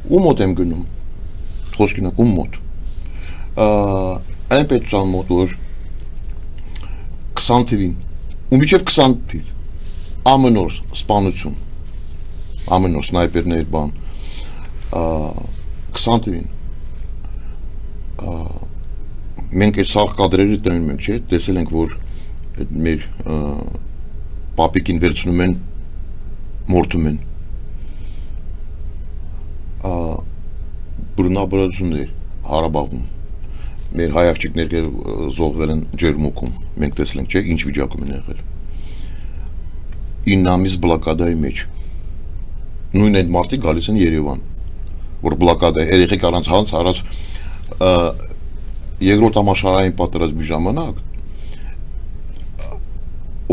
Ու մոտ եմ գնում, խոսքինակ ում մոտ, այն պետության մոտ, որ 20 թիվին, ու միջև 20 թիվ, ամեն օր սպանություն, ամեն օր սնայպերներ բան, 20 թիվին, մենք այդ սաղ կադրերը տնում ենք, չէ, տեսել ենք, որ մեր պապիկին վերցնում են, մորթում են, բռնաբարություններ Հարաբաղում, մեր հայ աղջիկներ զոհվել են Ջերմուկում, մենք տեսել ենք, չէ, ինչ վիճակում են եղել, 9 ամիս բլոկադայի մեջ, նույն այդ մարդիկ գալիս են Երևան, որ բլոկադա, երեխեք առանց հանց, առանց երկրորդ համաշխարհային պատերազմի ժամանակ,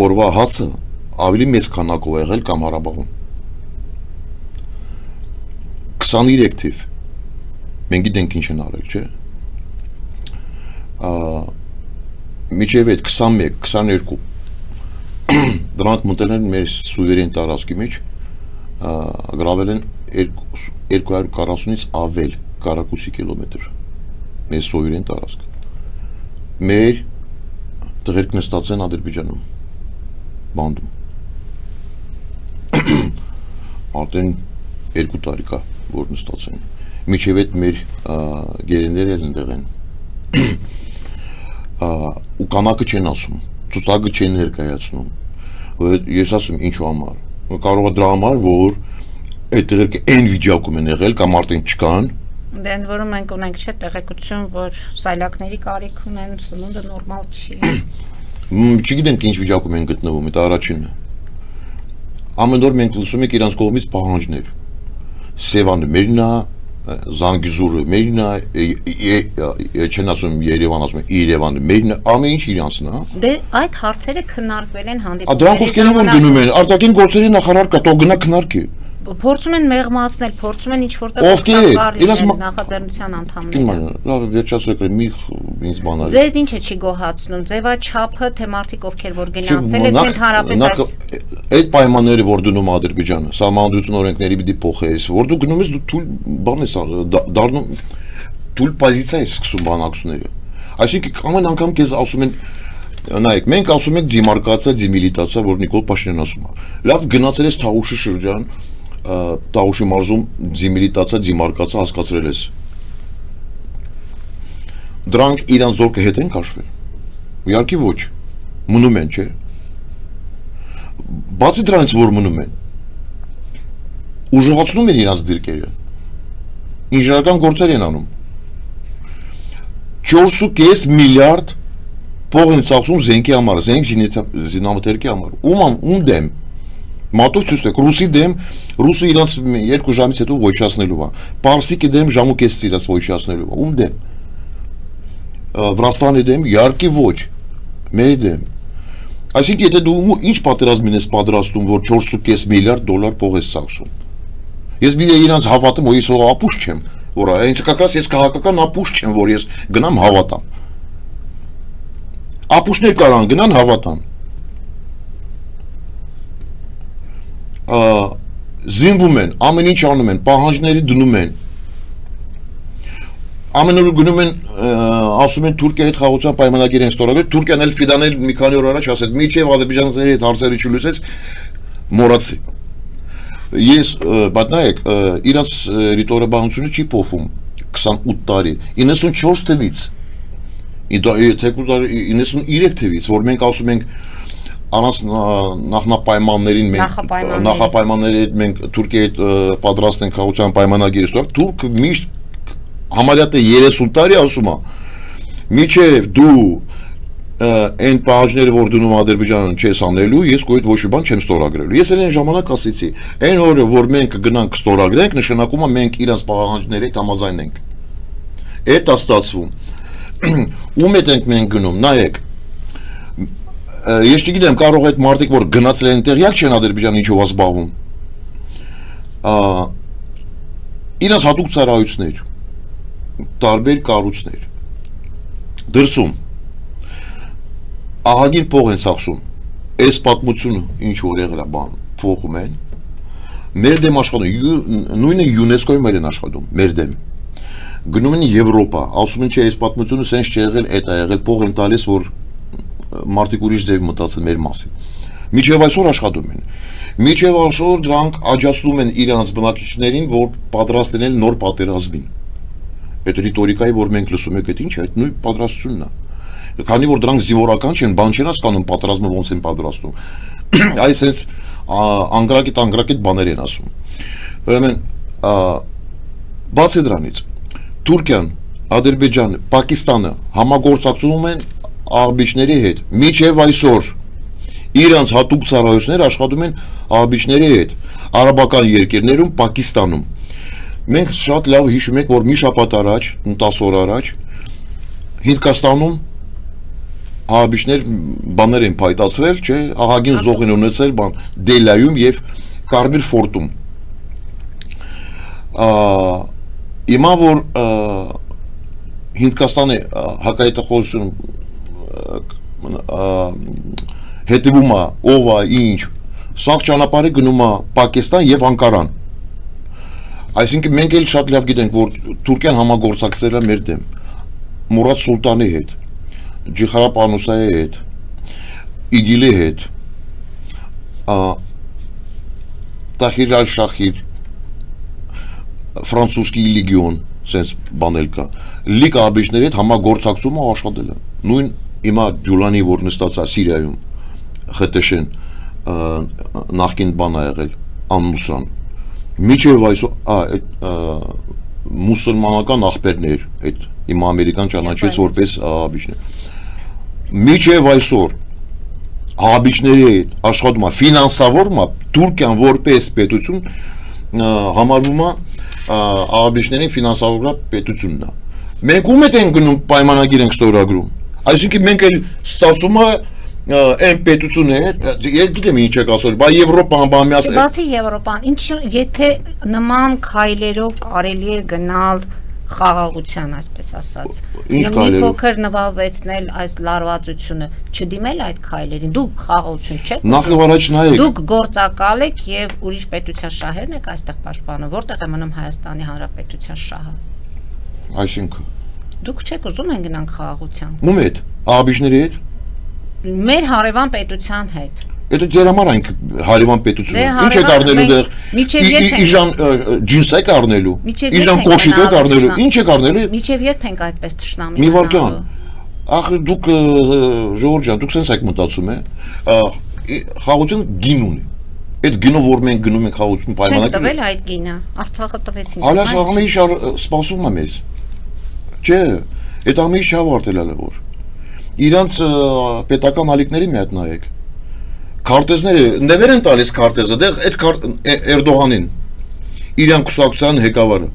օրվա հացը ավելի մեծ քանակով եղել կամ Հարաբաղում, 23 թիվ, մենք գիտենք ինչ են արել, չէ, միջև այդ 21, 22, դրանք մտել են մեր սուվերեն տարածքի մեջ, գրավել են 240-ից ավել կարակուսի կիլոմետր, մեր սուվերեն տարածք, մեր տղերք նստած են Ադրբեջանում, բանդում, արդեն 2 տարի կա, որ նստած են, միջև այդ մեր գերիները ընդեղ են, ու կանակը չեն ասում, ծուցակը չեն ներկայացնում, ես ասում ինչու համար, կարող է դրա համար, որ այդ տղերքը այն վիճակում են եղել, կամ արդեն չկան, Դե ընդ որում մենք ունենք չէ տեղեկություն, որ սայլակների կարիք ունեն, սնունդը նորմալ չի։ Չգիտենք ինչ վիճակում են գտնվում, դա առաջինը։ Ամեն օր մենք լսում ենք իրանց կողմից պահանջներ։ Սևանը մերն է, Զանգիզուրը մերն է, չեն ասում Երևան, ասում են Երևանը մերն է, ամեն ինչ իրանցն է։ Դե այդ հարցերը քննարկվել են հանդիպումների ժամանակ։ Դրանք ովքեր են որ գնում են, արտաքին գործերի նախարար կա, թող գնա քննարկի։ Փորձում են մեղմացնել, փորձում են ինչ-որ նախաձեռնության անդամներ։ Լավ, վերջացրեք, մի ինձ բանալ։ Ձեզ ինչը չի գոհացնում, ձևաչափը, թե մարդիկ ովքեր որ գնացել են, ընդհանրապես այդ պայմանները, որ դնում Ադրբեջանը, սահմանադրություն օրենքների պիտի փոխես, որ դու գնում ես, դու թույլ բան ես դառնում, թույլ պոզիցիա ես սկսում բանակցությունները։ Այսինքն ամեն անգամ քեզ ասում են նայեք, մենք ասում ենք դիմարկացիա, դիմիլիտացիա, որ Նիկոլ Փաշինյանն ասում է։ Լավ գնացել ես Թավուշի շրջան, Տավուշի մարզում դիմիլիտացիա, դիմարկացիա հասկացրել ես։ Դրանք իրան զորքը հետ են քաշվել։ Իհարկե ոչ։ Մնում են, չէ։ Բացի դրանից որ մնում են, ուժեղացնում են իրանց դիրքերը։ Ինժեներական գործեր են անում։ 4.5 միլիարդ փող են ծախսում զենքի համար, զենք զինամթերքի համար։ Ում դեմ։ Մատով ցույց տեք, ռուսի դեմ, ռուսը իրանց 2 ժամից հետո ոչնչացնելու է։ Պարսիկի դեմ ժամու կեսից իրանց ոչնչացնելու է։ Ում դեմ։ Վրաստանի դեմ, իհարկե ոչ։ Մեր դեմ։ Այսինքն եթե դու ինչ պատերազմին ես պատրաստում, որ 4.5 միլիարդ դոլար փող ես ծախսում։ Ես մի իրանց հավատում, որ ես ապուշ չեմ, որ այնց կակաս ես քաղաքական ապուշ չեմ, որ ես գնամ հավատամ։ Ապուշներ կարան գնան հավատան։ Զինվում են, ամեն ինչ անում են, պահանջների դնում են։ Ամեն օր գնում են, ասում են Թուրքիայի հետ խաղաղության պայմանագիր են ստորագրել, Թուրքիան էլ Ֆիդանել մի քանի օր առաջ ասել, միջև ադրբեջանցիների հետ հարցերը չլուծես, մոռացի։ Ես, բայց նայեք, իրանց ռիտորաբանությունը չի փոխվում 28 տարի, 94 թվից, 93 թվից, որ մենք ասում ենք առանց նախնապայմաններին նախապայմանների հետ մենք Թուրքիայի հետ պատրաստ ենք խաղաղության պայմանագիր ստորագրել, Թուրքը միշտ համարյա 30 տարի ասում է, միջև դու այն պահանջները, որ դնում Ադրբեջանը չես անելու, ես քո հետ ոչ մի բան չեմ ստորագրելու։ Ես էլ այն ժամանակ ասեցի, այն օրը, որ մենք գնանք ստորագրենք, նշանակում է մենք իրանց պահանջների հետ համաձայնենք։ Այդ է ստացվում։ Ում հետ ենք մենք գնում, նայեք։ Ես չգիտեմ, կարող այդ մարդիկ, որ գնացել են տեղյակ չեն Ադրբեջանը ինչով է զբաղվում։ Իրանց հատուկ ծառայություններ, տարբեր կառույցներ։ Դրսում ահագին փող են ծախսում, այս պատմությունը ինչ որ եղել է բան, փոխում են, մեր դեմ աշխատում, նույնը ՅՈՒՆԵՍԿՕ-ի մեր են աշխատում, մեր դեմ։ Գնում են Եվրոպա, ասում են չէ, այս պատմությունը սենց չի եղել, այդ է եղել, փող են տալիս, որ մարդիկ ուրիշ ձև մտածեն մեր մասին։ Միջև այսօր աշխատում են։ Միջև այսօր դրանք աջակցում են իրանց բնակիչներին, որ պատրաստ են նոր պատերազմին։ Այդ ռիտորիկայի, որ մենք լսում ենք, այդ ինչ է, այդ նույն պատրաստությունն է։ Քանի որ դրանք զինվորական չեն, բան չեն հասկանում պատերազմը ոնց են պատրաստում։ Այս հենց անգրակիտ բաներ են ասում։ Ուրեմն բացի դրանից Թուրքիան, Ադրբեջանը, Պակիստանը համագործակցում են աղբիչների հետ։ Մինչև այսօր իրանց հատուկ ծառայությունները աշխատում են աղբիչների հետ, արաբական երկրներում, Պակիստանում։ Մենք շատ լավ հիշում ենք, որ մի շաբաթ առաջ, 10 օր առաջ Հնդկաստանում աղբիչներ բաներ են փայտացրել, չէ, ահագին զոհ են ունեցել բան Դելայում եւ Կարմիր ֆորտում։ Հիմա որ Հնդկաստանի հակահետախուզություն հետևում է ով է ինչ, սաղ ճանապարհը գնում է Պակիստան եւ Անկարան։ Այսինքն մենք էլ շատ լավ գիտենք, որ Թուրքիան համագործակցել է մեր դեմ Մուրադ Սուլտանի հետ, Ջիխարապ Անուսայի հետ, Իգիլի հետ, Տախիր Ալ-Շախիր, ֆրանսուսկի լեգիոն, sense բանել կա։ Լիգ աբիջների հետ համագործակցումը աշխատել է։ Նույն հիմա Ջուլանի որ նստած է Սիրիայում, ԽՏՇ-ն նախկին բան ա եղել, Ան-Նուսրան։ Միջև այսօր մուսուլմանական ախպերներ, այդ հիմա ամերիկան ճանաչեց որպես աբիջներ։ Միջև այսօր աբիջների հետ աշխատում է, ֆինանսավորում է Թուրքիան որպես պետություն համարվում է աբիջներին ֆինանսավորող պետությունն է։ Մենք ում ենք գնում պայմանագիր ենք ստորագրում։ Այսինքն մենք էլ ստացվում է այն պետությունը է, գիտեմ ինչ եք ասել, բա Եվրոպան, բա միաս։ Բացի Եվրոպան, ինչ եթե նման քայլերով կարելի է գնալ խաղաղության, այսպես ասած։ Մի փոքր նվազեցնել այս լարվածությունը, չդիմել այդ քայլերին։ Դուք խաղաղություն չեք։ Նախ եւ առաջ նայեք։ Դուք գործակալ եք եւ ուրիշ պետության շահերն եք այստեղ պաշտպանում, որտեղ է մնում Հայաստանի Հանրապետության շահը։ Այսինքն դուք չեք ուզում են գնանք խաղաղության։ Ում հետ, աբիջների հետ։ Մեր հարևան պետության հետ։ Այդ ձեր համար այնք հարևան պետությունը։ Ինչ եք առնելու դեղ։ Իժան ջինս եք առնելու։ Իժան կոշիկ եք առնելու։ Ինչ եք առնելու։ Միջև երբ ենք այդպես թշնամի։ Մի վարքան։ Ախ դուք Ժորժ ջան, դուք sense եք մտածում է։ Խաղաղություն գին ունի։ Այդ գինով որ մենք գնում ենք խաղաղություն պայմանագրի։ Չեք տվել այդ գինը։ Արցախը տվեցին։ Ալաս աղմի սպասում է մեզ։ Չէ, այդ ամի շավարտել է որ։ Իրանց պետական ալիքների մի հատ նայեք։ Քարտեզները նվեր են տալիս քարտեզը, դեղ այդ Էրդողանին, իրան կուսակցության ղեկավարը։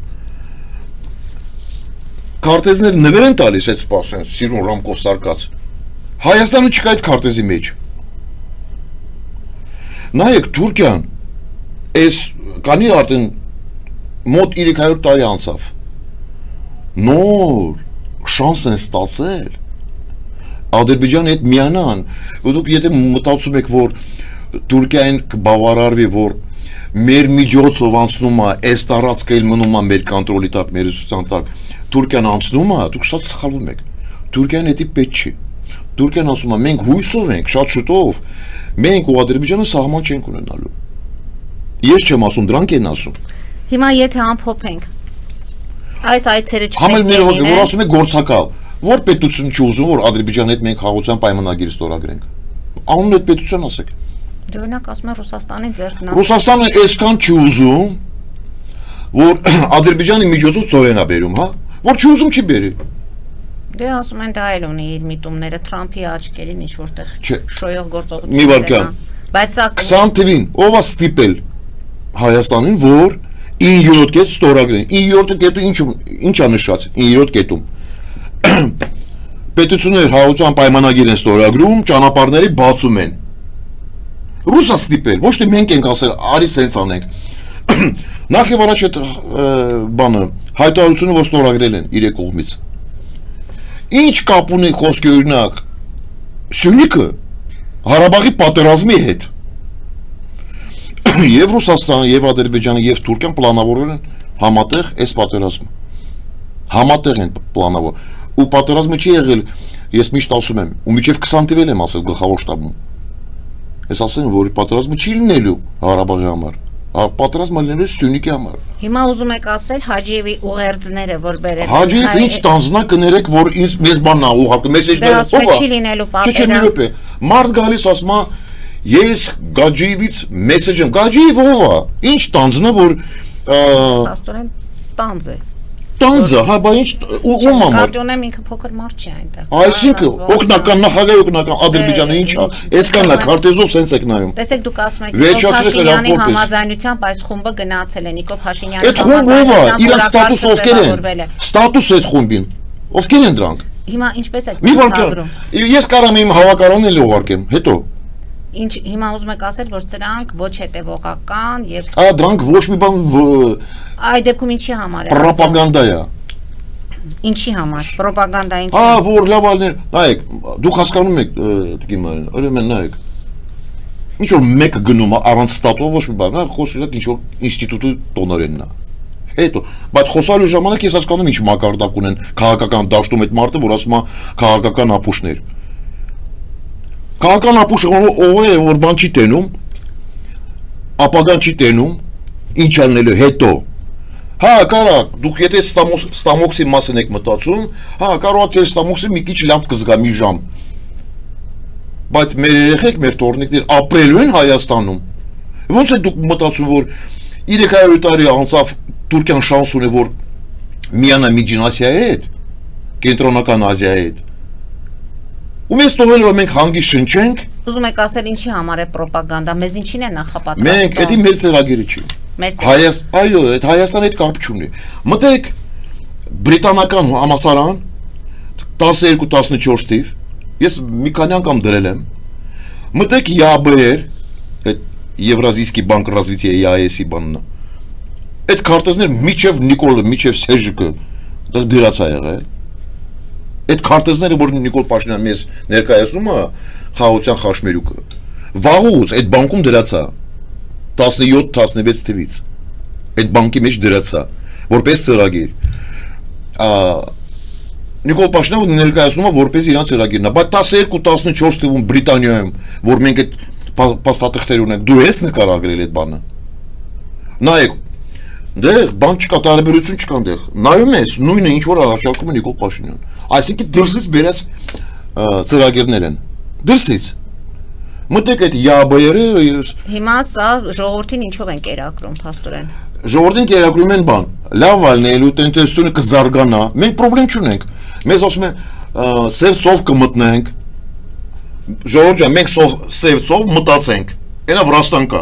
Քարտեզները նվեր են տալիս այդ սպասեն, Սիրուն Ռամկով սարկած։ Հայաստանը չկա այդ քարտեզի մեջ։ Նայեք Թուրքիան, այս կանի արդեն մոտ 300 տարի անցավ։ Նոր շանս են ստացել Ադրբեջանի հետ միանան, ու դուք եթե մտածում եք, որ Թուրքիային կբավարարվի, որ մեր միջոցով անցնում է, այս տարածքը էլ մնում է մեր կոնտրոլի տակ, մեր ուսուցան տակ, Թուրքիան անցնում է, դուք շատ սխալվում եք։ Թուրքիան հետի պետք չի։ Թուրքիան ասում է, մենք հույսով ենք, շատ շուտով, մենք ու Ադրբեջանը սահման չենք ունենալու։ Ես չեմ ասում, դրանք են ասում։ Հիմա եթե ամփոփենք, այս այցերը չպետք է լինեն։ Որ ասում եք գործակալ Որ պետություն չի ուզում, որ Ադրբեջանի հետ մենք խաղաղության պայմանագիր ստորագրենք։ Անունն այդ պետություն ասեք։ Դե օրինակ ասում են Ռուսաստանի ձեռքն։ Ռուսաստանը այսքան չի ուզում, որ Ադրբեջանի միջոցով ծովեն է բերում, հա? Որ չի ուզում չի բերի։ Դե ասում են դա էլ ունի իր միտումները Թրամփի աչքերին ինչ որտեղ շոյող գործողություն։ Մի վարքան։ Բայց սա 20 թվին ով է ստիպել Հայաստանին, որ 9-րդ կետ ստորագրեն։ 9-րդ կետը ինչ է նշած 9-րդ կետում։ Պետություններ խաղաղության պայմանագիր են ստորագրում, ճանապարհների բացում են։ Ռուսը ստիպել, ոչ թե մենք ենք ասել, արի սենց անենք։ Նախ եւ առաջ այդ բանը հայտարարությունը որ ստորագրել են իր կողմից։ Ինչ կապ ունի խոսքի օրինակ Սյունիքը Ղարաբաղի պատերազմի հետ։ Եվ Ռուսաստանը, եւ Ադրբեջանը, եւ Թուրքիան պլանավորել են համատեղ այս պատերազմը։ Համատեղ են պլանավոր։ Ու պատերազմը չի եղել, ես միշտ ասում եմ, ու միջև 20 թիվել եմ ասել գլխավոր շտաբում։ Ես ասեմ, որ պատերազմը չի լինելու Ղարաբաղի համար։ Պատերազմը լինելու Սյունիքի համար։ Հիմա ուզում եք ասել Հաջիևի ուղերձները, որ բերել են։ Հաջիև ինչ տանձնա կներեք, որ ինձ մեզ բաննա ուղղակի մեսեջները ով է։ Չի լինելու պատերազմ։ Մարդ գալիս ասում է, ես Գաջիևից մեսեջ եմ, Գաջիև ով է։ Ինչ տանձնա, որ Աստորեն տանձ է։ Տանձը, հա, բա ինչ ում համար։ Կարտոնեմ ինքը փոքր մարդ չի այնտեղ։ Այսինքն օգնական նախագահ օգնական Ադրբեջանը ինչ է։ Այսքանն է քարտեզով սենց եք նայում։ Տեսեք դուք ասում եք Փաշինյանի համաձայնությամբ այս խումբը գնացել է Նիկոլ Փաշինյանի։ Այդ խումբը ով է։ Իր ստատուս ովքեր են։ Ստատուս այդ խումբին։ Ովքեր են դրանք։ Հիմա ինչպես է։ Մի բան։ Ես կարամ իմ հավաքարանն էլ ուղարկեմ, հետո։ Ինչ հիմա ուզում եք ասել, որ սրանք ոչ հետևողական եւ դրանք ոչ մի բան այդ դեպքում ինչի համար է։ Պրոպագանդա է։ Ինչի համար։ Պրոպագանդա ինչի։ Որ լավալներ, նայեք, դուք հասկանում եք դեպի մարին, ուրեմն նայեք։ Ինչ որ մեկը գնում է առանց ստատուով ոչ մի բան, խոսում եք ինչ որ ինստիտուտի տոնորենն է։ Հետո, բայց խոսալու ժամանակ ես հասկանում ինչ մակարդակ ունեն քաղաքական դաշտում այդ մարդը, որ ասում է քաղաքական ապուշներ։ Քաղաքական ապուշը ով է, որ բան չի տենում, ապագան չի տենում, ինչ անելու հետո։ Հա, կարա, դուք եթե ստամոքսի մասին եք մտածում, հա, կարող է թե ստամոքսը մի քիչ լավ կզգա մի ժամ։ Բայց մեր երեխեք, մեր տորնիկներ ապրելու են Հայաստանում։ Ոնց է դուք մտածում, որ 300 տարի անցավ Թուրքիան շանս ունի, որ միանա Միջին Ասիայի հետ, Կենտրոնական Ազիայի հետ։ Ու մեզ թողել որ մենք հանգիստ շնչենք։ Ուզում եք ասել ինչի համար է պրոպագանդա, մեզ ինչին է նախապատրաստում։ Մենք դա մեր ծրագիրը չի։ Այո, այդ Հայաստանի հետ կապ չունի։ Մտեք բրիտանական համասարան 12-14 թիվ, ես մի քանի անգամ դրել եմ։ Մտեք ԵԱԲ-եր, այդ Եվրազիյский банк развития EAS-ի բանն։ Այդ քարտեզներ միջև Նիկոլը, միջև Սերժիկը դա դրած է եղել։ Այդ քարտեզները, որ Նիկոլ Փաշինյանը մեզ ներկայացնում է խաղաղության խաշմերուկը, վաղուց այդ բանկում դրած է 17-16 թվից։ Այդ բանկի մեջ դրած է, որպես ծրագիր։ Նիկոլ Փաշինյանը ներկայացնում է որպես իրանց ծրագիրն է, բայց 12-14 թվում Բրիտանիայում, որ մենք այդ փաստաթղթեր ունենք, դու ես նկարագրել այդ բանը։ Նայեք, դեղ բան չկա, տարբերություն չկա դեղ։ Նայում ես, նույնը ինչ որ առաջարկում է Նիկոլ Փաշինյանը։ Այսինքն դրսից բերած ծրագիրներ են։ Դրսից։ Մտեք այդ ԵԱԲ-երը։ Հիմա սա ժողովրդին ինչով են կերակրում, փաստորեն։ Ժողովրդին կերակրում են բան։ Լավ ալնելու տնտեսությունը կզարգանա։ Մենք խնդրեմ չունենք։ Մեզ ասում են սև ծով կմտնենք։ Ժողովուրդ, մենք սև ծով մտածենք։ Այնա Վրաստան կա։